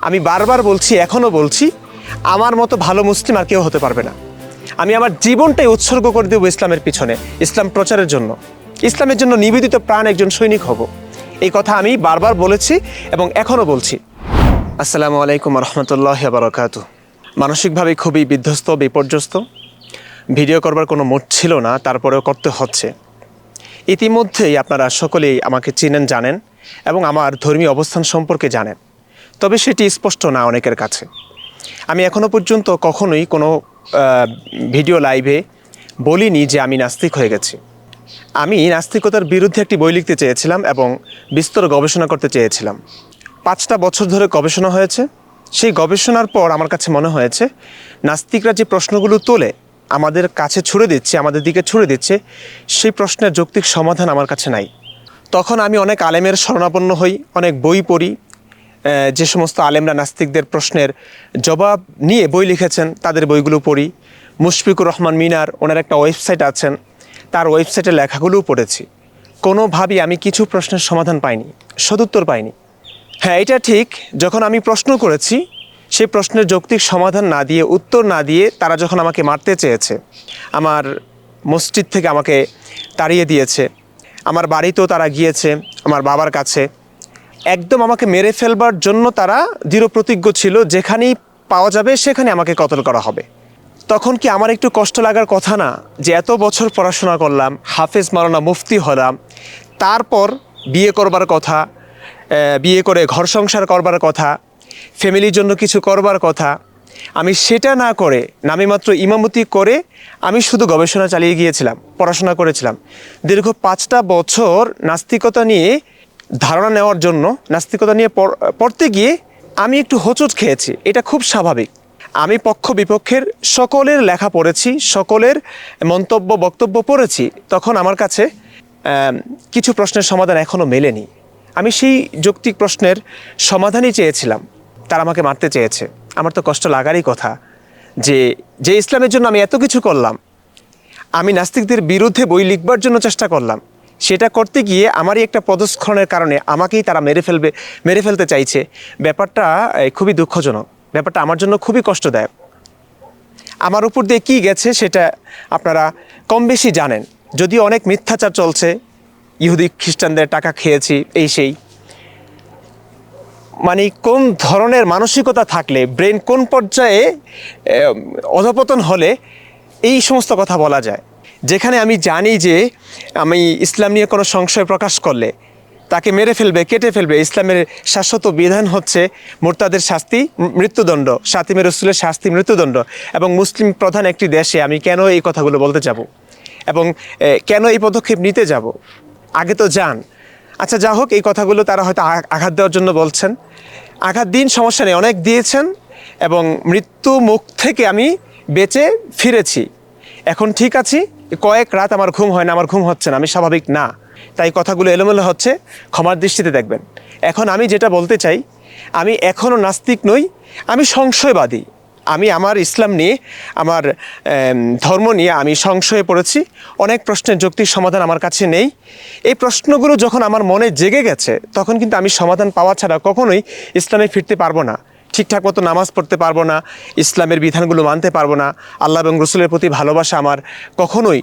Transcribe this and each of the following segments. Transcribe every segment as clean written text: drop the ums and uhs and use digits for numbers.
আমি বারবার বলছি, এখনও বলছি, আমার মতো ভালো মুসলিম আর কেউ হতে পারবে না। আমি আমার জীবনটাই উৎসর্গ করে দেবো ইসলামের পিছনে, ইসলাম প্রচারের জন্য, ইসলামের জন্য নিবেদিত প্রাণ একজন সৈনিক হব। এই কথা আমি বারবার বলেছি এবং এখনও বলছি। আসসালামু আলাইকুম রহমতুল্লাহ বারাকাতুহু। মানসিকভাবে খুবই বিধ্বস্ত, বিপর্যস্ত। ভিডিও করবার কোনো মুড ছিল না, তারপরেও করতে হচ্ছে। ইতিমধ্যেই আপনারা সকলেই আমাকে চিনেন, জানেন এবং আমার ধর্মীয় অবস্থান সম্পর্কে জানেন, তবে সেটি স্পষ্ট না অনেকের কাছে। আমি এখনও পর্যন্ত কখনোই কোনো ভিডিও লাইভে বলিনি যে আমি নাস্তিক হয়ে গেছি। আমি নাস্তিকতার বিরুদ্ধে একটি বই লিখতে চেয়েছিলাম এবং বিস্তর গবেষণা করতে চেয়েছিলাম। 5টা বছর ধরে গবেষণা হয়েছে। সেই গবেষণার পর আমার কাছে মনে হয়েছে নাস্তিকরা যে প্রশ্নগুলো তোলে, আমাদের কাছে ছুড়ে দিচ্ছে, আমাদের দিকে ছুড়ে দিচ্ছে, সেই প্রশ্নের যৌক্তিক সমাধান আমার কাছে নাই। তখন আমি অনেক আলেমের শরণাপন্ন হই, অনেক বই পড়ি। যে সমস্ত আলেমরা নাস্তিকদের প্রশ্নের জবাব নিয়ে বই লিখেছেন তাদের বইগুলো পড়ি। মুশফিকুর রহমান মিনার, ওনার একটা ওয়েবসাইট আছেন, তার ওয়েবসাইটের লেখাগুলোও পড়েছি। কোনোভাবেই আমি কিছু প্রশ্নের সমাধান পাইনি, সদুত্তর পাইনি। হ্যাঁ, এটা ঠিক, যখন আমি প্রশ্ন করেছি সেই প্রশ্নের যৌক্তিক সমাধান না দিয়ে, উত্তর না দিয়ে তারা যখন আমাকে মারতে চেয়েছে, আমার মসজিদ থেকে আমাকে তাড়িয়ে দিয়েছে, আমার বাড়িতেও তারা গিয়েছে, আমার বাবার কাছে একদম আমাকে মেরে ফেলবার জন্য তারা দৃঢ়প্রতিজ্ঞ ছিল, যেখানেই পাওয়া যাবে সেখানে আমাকে কতল করা হবে। তখন কি আমার একটু কষ্ট লাগার কথা না যে এত বছর পড়াশোনা করলাম, হাফেজ মাওলানা মুফতি হলাম, তারপর বিয়ে করবার কথা, বিয়ে করে ঘর সংসার করবার কথা, ফ্যামিলির জন্য কিছু করবার কথা, আমি সেটা না করে নামেমাত্র ইমামতি করে আমি শুধু গবেষণা চালিয়ে গিয়েছিলাম, পড়াশোনা করেছিলাম। দীর্ঘ 5টা বছর নাস্তিকতা নিয়ে ধারণা নেওয়ার জন্য, নাস্তিকতা নিয়ে পড়তে গিয়ে আমি একটু হোঁচট খেয়েছি। এটা খুব স্বাভাবিক। আমি পক্ষ বিপক্ষের সকলের লেখা পড়েছি, সকলের মন্তব্য বক্তব্য পড়েছি। তখন আমার কাছে কিছু প্রশ্নের সমাধান এখনও মেলেনি। আমি সেই যৌক্তিক প্রশ্নের সমাধানই চেয়েছিলাম, তারা আমাকে মারতে চেয়েছে। আমার তো কষ্ট লাগারই কথা যে ইসলামের জন্য আমি এত কিছু করলাম, আমি নাস্তিকদের বিরুদ্ধে বই লিখবার জন্য চেষ্টা করলাম, সেটা করতে গিয়ে আমারই একটা পদস্খলনের কারণে আমাকেই তারা মেরে ফেলতে চাইছে। ব্যাপারটা খুবই দুঃখজনক, ব্যাপারটা আমার জন্য খুবই কষ্টদায়ক। আমার উপর দিয়ে কী গেছে সেটা আপনারা কম বেশি জানেন। যদিও অনেক মিথ্যাচার চলছে, ইহুদি খ্রিস্টানদের টাকা খেয়েছি, এই সেই, মানে কোন ধরনের মানসিকতা থাকলে, ব্রেন কোন পর্যায়ে অধপতন হলে এই সমস্ত কথা বলা যায়। যেখানে আমি জানি যে আমি ইসলাম নিয়ে কোনো সংশয় প্রকাশ করলে তাকে মেরে ফেলবে, কেটে ফেলবে। ইসলামের শাশ্বত বিধান হচ্ছে মুরতাদের শাস্তি মৃত্যুদণ্ড, শাতিমে রসুলের শাস্তি মৃত্যুদণ্ড। এবং মুসলিম প্রধান একটি দেশে আমি কেন এই কথাগুলো বলতে যাব এবং কেন এই পদক্ষেপ নিতে যাব? আগে তো যান। আচ্ছা, যা হোক, এই কথাগুলো তারা হয়তো আঘাত দেওয়ার জন্য বলছেন। আঘাত দিন, সমস্যা নেই, অনেক দিয়েছেন এবং মৃত্যু মুখ থেকে আমি বেঁচে ফিরেছি। এখন ঠিক আছি। কয়েক রাত আমার ঘুম হয় না, আমার ঘুম হচ্ছে না, আমি স্বাভাবিক না, তাই কথাগুলো এলোমেলো হচ্ছে, ক্ষমার দৃষ্টিতে দেখবেন। এখন আমি যেটা বলতে চাই, আমি এখনও নাস্তিক নই, আমি সংশয়বাদী। আমি আমার ইসলাম নিয়ে, আমার ধর্ম নিয়ে আমি সংশয়ে পড়েছি। অনেক প্রশ্নের যৌক্তিক সমাধান আমার কাছে নেই। এই প্রশ্নগুলো যখন আমার মনে জেগে গেছে, তখন কিন্তু আমি সমাধান পাওয়া ছাড়া কখনোই ইসলামে ফিরতে পারবো না। ঠিকঠাক মতো নামাজ পড়তে পারবো না, ইসলামের বিধানগুলো মানতে পারবো না, আল্লাহ এবং রসুলের প্রতি ভালোবাসা আমার কখনোই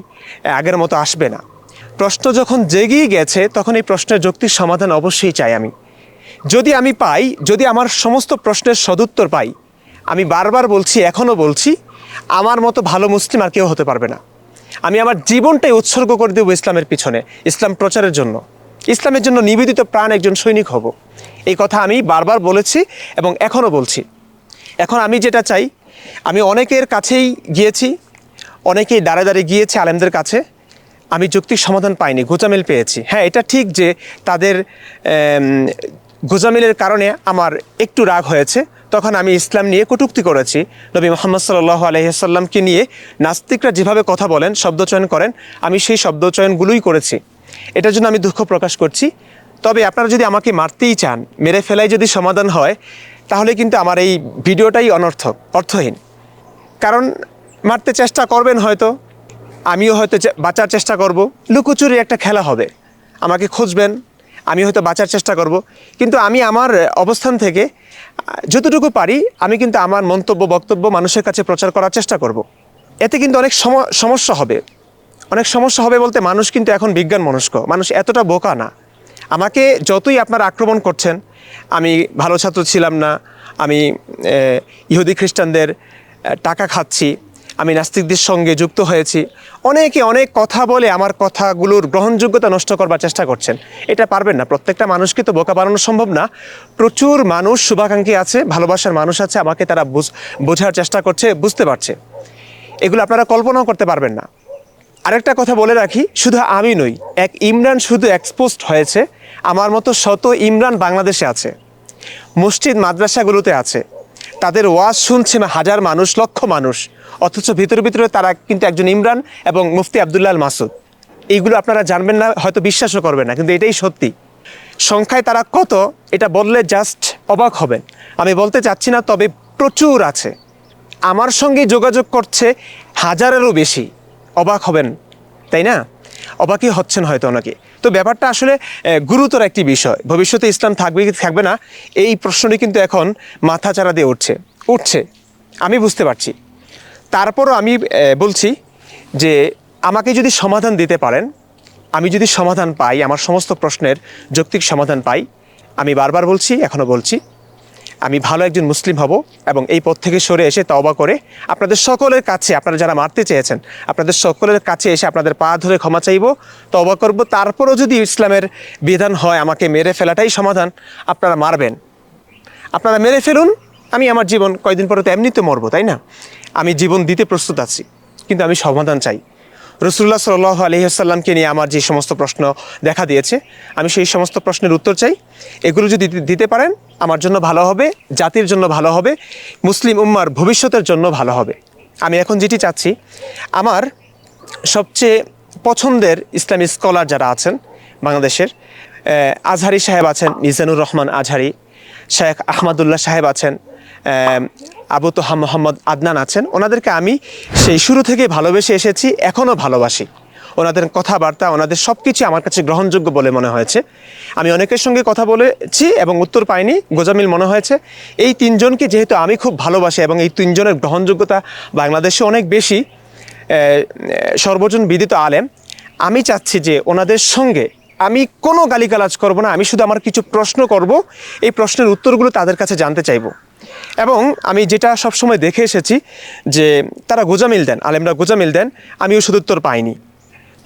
আগের মতো আসবে না। প্রশ্ন যখন জেগেই গেছে, তখন এই প্রশ্নের যৌক্তিক সমাধান অবশ্যই চাই আমি। যদি আমি পাই, যদি আমার সমস্ত প্রশ্নের সদুত্তর পাই, আমি বারবার বলছি, এখনও বলছি, আমার মতো ভালো মুসলিম আর কেউ হতে পারবে না। আমি আমার জীবনটাই উৎসর্গ করে দেবো ইসলামের পিছনে, ইসলাম প্রচারের জন্য, ইসলামের জন্য নিবেদিত প্রাণ একজন সৈনিক হব। এই কথা আমি বারবার বলেছি এবং এখনও বলছি। এখন আমি যেটা চাই, আমি অনেকের কাছেই গিয়েছি, অনেকেই দাঁড়ে গিয়েছে আলেমদের কাছে, আমি যৌক্তিক সমাধান পাইনি, গোজামিল পেয়েছি। হ্যাঁ, এটা ঠিক যে তাদের গোজামিলের কারণে আমার একটু রাগ হয়েছে। তখন আমি ইসলাম নিয়ে কটূক্তি করেছি। নবী মুহাম্মদ সাল্লাল্লাহু আলাইহি ওয়াসাল্লামকে নিয়ে নাস্তিকরা যেভাবে কথা বলেন, শব্দচয়ন করেন, আমি সেই শব্দচয়নগুলোই করেছি। এটার জন্য আমি দুঃখ প্রকাশ করছি। তবে আপনারা যদি আমাকে মারতেই চান, মেরে ফেলাই যদি সমাধান হয়, তাহলে কিন্তু আমার এই ভিডিওটাই অনর্থক, অর্থহীন। কারণ মারতে চেষ্টা করবেন হয়তো, আমিও হয়তো বাঁচার চেষ্টা করব, লুকোচুরি একটা খেলা হবে, আমাকে খুঁজবেন, আমি হয়তো বাঁচার চেষ্টা করব। কিন্তু আমি আমার অবস্থান থেকে যতটুকু পারি আমি কিন্তু আমার মন্তব্য বক্তব্য মানুষের কাছে প্রচার করার চেষ্টা করব। এতে কিন্তু অনেক সমস্যা হবে। অনেক সমস্যা হবে বলতে, মানুষ কিন্তু এখন বিজ্ঞান মনস্ক, মানুষ এতটা বোকা না। আমাকে যতই আপনারা আক্রমণ করছেন, আমি ভালো ছাত্র ছিলাম না, আমি ইহুদি খ্রিস্টানদের টাকা খাচ্ছি, আমি নাস্তিকদের সঙ্গে যুক্ত হয়েছি, অনেকে অনেক কথা বলে আমার কথাগুলোর গ্রহণযোগ্যতা নষ্ট করবার চেষ্টা করছেন। এটা পারবেন না, প্রত্যেকটা মানুষকে তো বোকা বানানো সম্ভব না। প্রচুর মানুষ শুভাকাঙ্ক্ষী আছে, ভালোবাসার মানুষ আছে, আমাকে তারা বোঝার চেষ্টা করছে, বুঝতে পারছে। এগুলো আপনারা কল্পনাও করতে পারবেন না। আরেকটা কথা বলে রাখি, শুধু আমি নই, এক ইমরান শুধু এক্সপোজড হয়েছে, আমার মতো শত ইমরান বাংলাদেশে আছে, মসজিদ মাদ্রাসাগুলোতে আছে, তাদের ওয়াজ শুনছে হাজার মানুষ, লক্ষ মানুষ, অথচ ভিতরে ভিতরে তারা কিন্তু একজন ইমরান এবং মুফতি আবদুল্লাহ আল মাসুদ। এইগুলো আপনারা জানবেন না, হয়তো বিশ্বাসও করবেন না, কিন্তু এটাই সত্যি। সংখ্যায় তারা কত এটা বললে জাস্ট অবাক হবেন। আমি বলতে চাচ্ছি না, তবে প্রচুর আছে। আমার সঙ্গে যোগাযোগ করছে হাজারেরও বেশি। অবাক হবেন, তাই না? অবাকই হচ্ছেন হয়তো অনেকে। তো ব্যাপারটা আসলে গুরুতর একটি বিষয়। ভবিষ্যতে ইসলাম থাকবে কি থাকবে না, এই প্রশ্নটি কিন্তু এখন মাথাচাড়া দিয়ে উঠছে, আমি বুঝতে পারছি। তারপরও আমি বলছি যে আমাকে যদি সমাধান দিতে পারেন, আমি যদি সমাধান পাই, আমার সমস্ত প্রশ্নের যৌক্তিক সমাধান পাই, আমি বারবার বলছি, এখনও বলছি, আমি ভালো একজন মুসলিম হব এবং এই পথ থেকে সরে এসে তওবা করে আপনাদের সকলের কাছে, আপনারা যারা মারতে চেয়েছেন, আপনাদের সকলের কাছে এসে আপনাদের পা ধরে ক্ষমা চাইব, তওবা করব। তারপরও যদি ইসলামের বিধান হয় আমাকে মেরে ফেলাটাই সমাধান, আপনারা মারবেন, আপনারা মেরে ফেলুন, আমি আমার জীবন কয়দিন পরে তো এমনিতে মরবো, তাই না? আমি জীবন দিতে প্রস্তুত আছি, কিন্তু আমি সমাধান চাই। রাসূলুল্লাহ সাল্লাল্লাহু আলাইহি ওয়াসাল্লামকে নিয়ে আমার যে সমস্ত প্রশ্ন দেখা দিয়েছে, আমি সেই সমস্ত প্রশ্নের উত্তর চাই। এগুলো যদি দিতে পারেন আমার জন্য ভালো হবে, জাতির জন্য ভালো হবে, মুসলিম উম্মার ভবিষ্যতের জন্য ভালো হবে। আমি এখন যেটি চাচ্ছি, আমার সবচেয়ে পছন্দের ইসলামী স্কলার যারা আছেন বাংলাদেশের, আজহারি সাহেব আছেন, মিজানুর রহমান আজহারি, শেখ আহমদুল্লাহ সাহেব আছেন, আবু তোহা মোহাম্মদ আদনান আছেন। ওনাদেরকে আমি সেই শুরু থেকে ভালোবেসে এসেছি, এখনও ভালোবাসি। ওনাদের কথাবার্তা, ওনাদের সব কিছু আমার কাছে গ্রহণযোগ্য বলে মনে হয়েছে। আমি অনেকের সঙ্গে কথা বলেছি এবং উত্তর পাইনি, গোজামিল মনে হয়েছে। এই তিনজনকে যেহেতু আমি খুব ভালোবাসি এবং এই তিনজনের গ্রহণযোগ্যতা বাংলাদেশে অনেক বেশি, সর্বজন বিদিত আলেম, আমি চাচ্ছি যে ওনাদের সঙ্গে আমি কোনো গালিগালাজ করব না, আমি শুধু আমার কিছু প্রশ্ন করব, এই প্রশ্নের উত্তরগুলো তাদের কাছে জানতে চাইব। এবং আমি যেটা সবসময় দেখে এসেছি যে তারা গোজামিল দেন, আলেমরা গোজামিল দেন, আমিও সদুত্তর পাইনি।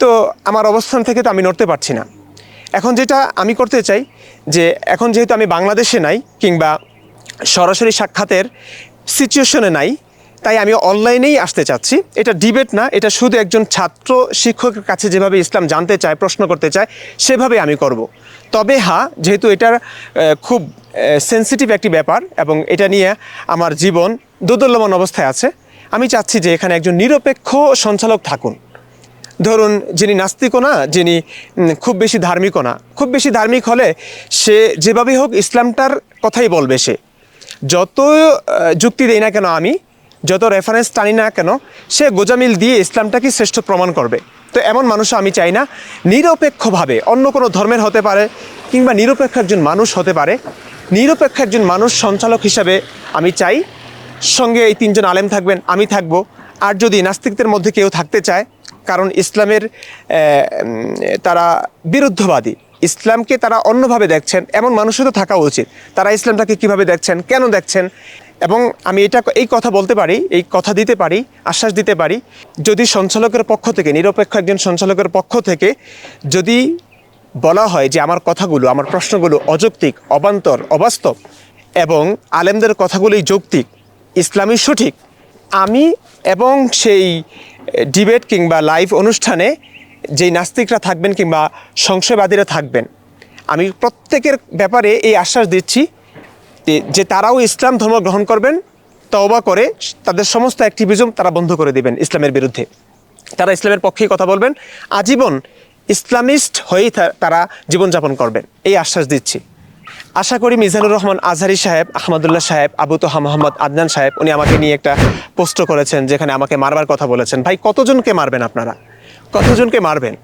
তো আমার অবস্থান থেকে তো আমি নড়তে পারছি না। এখন যেটা আমি করতে চাই যে, এখন যেহেতু আমি বাংলাদেশে নাই কিংবা সরাসরি সাক্ষাতের সিচুয়েশনে নাই, তাই আমি অনলাইনেই আসতে চাচ্ছি। এটা ডিবেট না, এটা শুধু একজন ছাত্র শিক্ষকের কাছে যেভাবে ইসলাম জানতে চায়, প্রশ্ন করতে চায়, সেভাবে আমি করব। তবে হ্যাঁ, যেহেতু এটার খুব সেন্সিটিভ একটি ব্যাপার এবং এটা নিয়ে আমার জীবন দোদুল্যমান অবস্থায় আছে, আমি চাচ্ছি যে এখানে একজন নিরপেক্ষ সঞ্চালক থাকুন। ধরুন, যিনি নাস্তিকও না, যিনি খুব বেশি ধার্মিকও না। খুব বেশি ধার্মিক হলে সে যেভাবেই হোক ইসলামটার কথাই বলবে। সে যত যুক্তি দেয় না কেন, আমি যত রেফারেন্স টানি না কেন, সে গোজামিল দিয়ে ইসলামটাকে শ্রেষ্ঠ প্রমাণ করবে। তো এমন মানুষও আমি চাই না। নিরপেক্ষভাবে অন্য কোনো ধর্মের হতে পারে কিংবা নিরপেক্ষ একজন মানুষ হতে পারে, নিরপেক্ষ একজন মানুষ সঞ্চালক হিসাবে আমি চাই। সঙ্গে এই তিনজন আলেম থাকবেন, আমি থাকব। আর যদি নাস্তিকদের মধ্যে কেউ থাকতে চায়, কারণ ইসলামের তারা বিরুদ্ধবাদী, ইসলামকে তারা অন্যভাবে দেখছেন, এমন মানুষও তো থাকা উচিত। তারা ইসলামটাকে কিভাবে দেখছেন, কেন দেখছেন, এবং আমি এই কথা বলতে পারি, এই কথা দিতে পারি, আশ্বাস দিতে পারি, যদি সঞ্চালকের পক্ষ থেকে, নিরপেক্ষ একজন সঞ্চালকের পক্ষ থেকে যদি বলা হয় যে আমার কথাগুলো, আমার প্রশ্নগুলো অযৌক্তিক, অবান্তর, অবাস্তব এবং আলেমদের কথাগুলোই যৌক্তিক, ইসলামী সঠিক, আমি এবং সেই ডিবেট কিংবা লাইভ অনুষ্ঠানে যেই নাস্তিকরা থাকবেন কিংবা সংশয়বাদীরা থাকবেন, আমি প্রত্যেকের ব্যাপারে এই আশ্বাস দিচ্ছি যে তারাও ইসলাম ধর্ম গ্রহণ করবেন, তওবা করে তাদের সমস্ত অ্যাক্টিভিজম তারা বন্ধ করে দিবেন ইসলামের বিরুদ্ধে। তারা ইসলামের পক্ষেই কথা বলবেন, আজীবন ইসলামিস্ট হয়েই তারা জীবনযাপন করবেন, এই আশ্বাস দিচ্ছি। আশা করি মিজানুর রহমান আজহারি সাহেব, আহমদুল্লাহ সাহেব, আবু তোহা মোহাম্মদ আদনান সাহেব, উনি আমাকে নিয়ে একটা পোস্ট করেছেন যেখানে আমাকে মারবার কথা বলেছেন। ভাই, কতজনকে মারবেন আপনারা? কতজনকে মারবেন?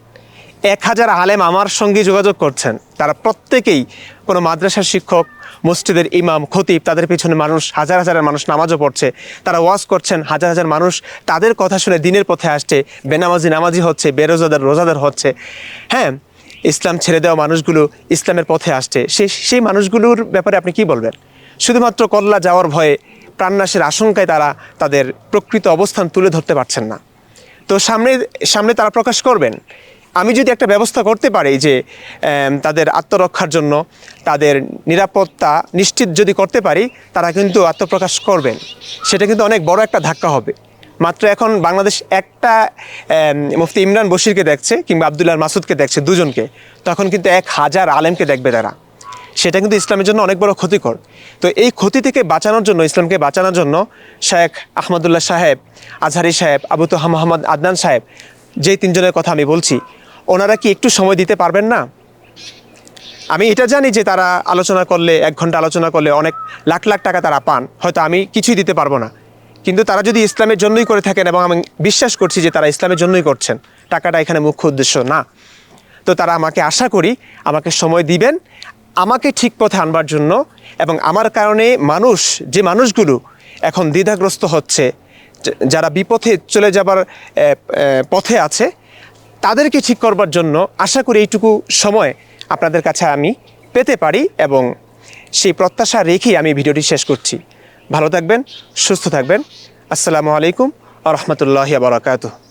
1000 আলেম আমার সঙ্গে যোগাযোগ করছেন, তারা প্রত্যেকেই কোনো মাদ্রাসার শিক্ষক, মসজিদের ইমাম, খতিব, তাদের পিছনে মানুষ, হাজার হাজার মানুষ নামাজও পড়ছে, তারা ওয়াজ করছেন, হাজার হাজার মানুষ তাদের কথা শুনে দিনের পথে আসছে, বেনামাজি নামাজি হচ্ছে, বেরোজাদার রোজাদার হচ্ছে। হ্যাঁ, ইসলাম ছেড়ে দেওয়া মানুষগুলো ইসলামের পথে আসছে। সেই মানুষগুলোর ব্যাপারে আপনি কি বলবেন? শুধুমাত্র কল্লা যাওয়ার ভয়ে, প্রাণনাশের আশঙ্কায় তারা তাদের প্রকৃত অবস্থান তুলে ধরতে পারছেন না। তো সামনে তারা প্রকাশ করবেন। আমি যদি একটা ব্যবস্থা করতে পারি যে তাদের আত্মরক্ষার জন্য, তাদের নিরাপত্তা নিশ্চিত যদি করতে পারি, তারা কিন্তু আত্মপ্রকাশ করবেন। সেটা কিন্তু অনেক বড় একটা ধাক্কা হবে। মাত্র এখন বাংলাদেশ একটা মুফতি ইমরান বশিরকে দেখছে, কিংবা আব্দুল্লাহ মাসুদকে দেখছে, দুজনকে। তখন কিন্তু 1000 আলেমকে দেখবে তারা। সেটা কিন্তু ইসলামের জন্য অনেক বড় ক্ষতিকর। তো এই ক্ষতি থেকে বাঁচানোর জন্য, ইসলামকে বাঁচানোর জন্য শেখ আহমদুল্লাহ সাহেব, আজহারি সাহেব, আবু তোহা মোহাম্মদ আদনান সাহেব, যেই তিনজনের কথা আমি বলছি, ওনারা কি একটু সময় দিতে পারবেন না? আমি এটা জানি যে তারা আলোচনা করলে, 1 ঘন্টা আলোচনা করলে অনেক লাখ লাখ টাকা তারা পান, হয়তো আমি কিছুই দিতে পারবো না। কিন্তু তারা যদি ইসলামের জন্যই করে থাকেন, এবং আমি বিশ্বাস করছি যে তারা ইসলামের জন্যই করছেন, টাকাটা এখানে মুখ্য উদ্দেশ্য না, তো তারা আমাকে, আশা করি আমাকে সময় দিবেন আমাকে ঠিক পথে আনবার জন্য। এবং আমার কারণে যে মানুষগুলো এখন দ্বিধাগ্রস্ত হচ্ছে, যারা বিপথে চলে যাবার পথে আছে, তাদেরকে ঠিক করবার জন্য আশা করি এইটুকু সময় আপনাদের কাছে আমি পেতে পারি, এবং সেই প্রত্যাশা রেখেই আমি ভিডিওটি শেষ করছি। ভালো থাকবেন, সুস্থ থাকবেন। আসসালামু আলাইকুম ওয়া রাহমাতুল্লাহি ওয়া বারাকাতুহু।